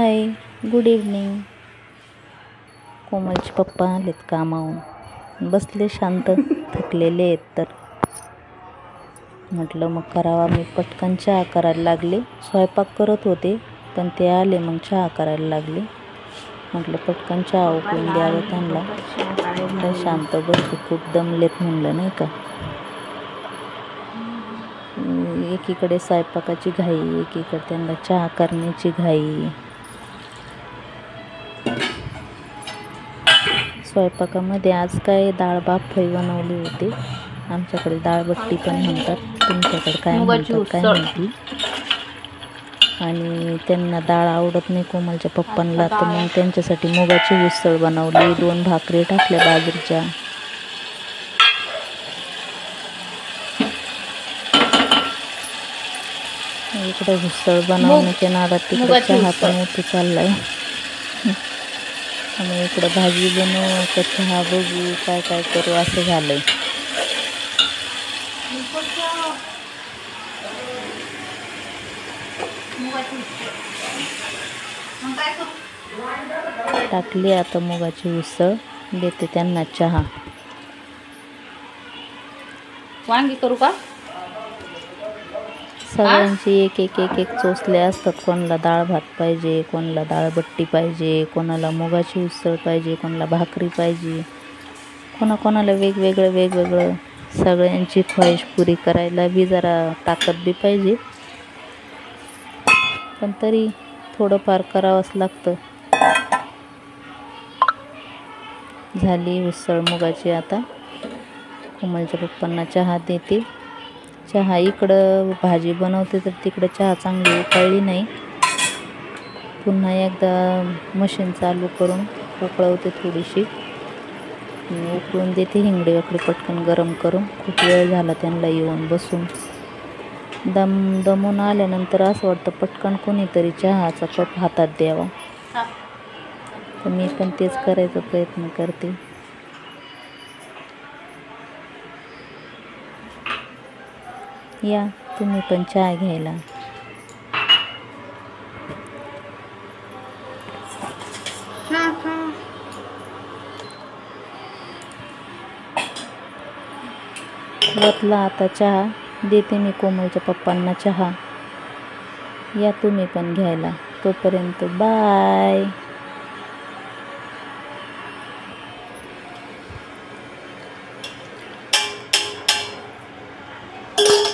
हाय, good evening. कोमलचे पप्पा आलेत कामावून, बसले शांत, थकलेले आहेत. तर म्हटलं मग करावा. मी पटकन चहा करायला लागले. स्वयंपाक करत होते पण ते आले, मग चहा करायला लागले. म्हटलं पटकन चहा उकळून द्यावं त्यांना. काय शांत बसले, खूप दमलेत म्हणलं नाही का. एकीकडे स्वयंपाकाची घाई, एकीकडे त्यांना चहा करण्याची घाई. स्वयंपाकामध्ये आज काय डाळ बाफळी बनवली होती. आमच्याकडे डाळबट्टी पण म्हणतात, तुमच्याकडे काय म्हणतात काय माहिती. आणि त्यांना डाळ आवडत नाही कोमलच्या पप्पांना, तर मग त्यांच्यासाठी मुगाची उसळ बनवली. 2 भाकरी टाकल्या बाजरीच्या. इकडे उसळ बनवण्याच्या नादात तिकडे चहा पण उठू चाललाय. आणि इकडं भाजी बनवू का चहा बघू, काय काय करू असं झालंय. टाकली आता मुगाची उसळ, देते त्यांना चहा. वांगी करू का? सगळ्यांची एक एक एक एक चोचले असतात. कोणाला डाळ भात पाहिजे, कोणाला डाळबट्टी पाहिजे, कोणाला मुगाची उसळ पाहिजे, कोणाला भाकरी पाहिजे, कोणाकोणाला वेगवेगळं. सगळ्यांची ख्वाहिश पुरी करायला बी जरा ताकद बी पाहिजे, पण तरी थोडंफार करावंच लागतं. झाली उसळ मुगाची. आता कोमलच्या पप्पांना चहा देते. चहा इकडं भाजी बनवते तर तिकडं चहा चांगली उकळली नाही. पुन्हा एकदा मशीन चालू करून उकळवते थोडीशी, उकळून देते हिंगडीकडे पटकन गरम करून. खूप वेळ झाला त्यांना येऊन बसून. दमून आल्यानंतर असं वाटतं पटकन कोणीतरी चहाचा कप हातात द्यावा. तर मी पण तेच करायचा प्रयत्न करते. या तुम्ही पण चहा घ्यायला. वतला आता चहा, देते मी कोमलच्या पप्पांना चहा. या तुम्ही पण घ्यायला. तोपर्यंत बाय.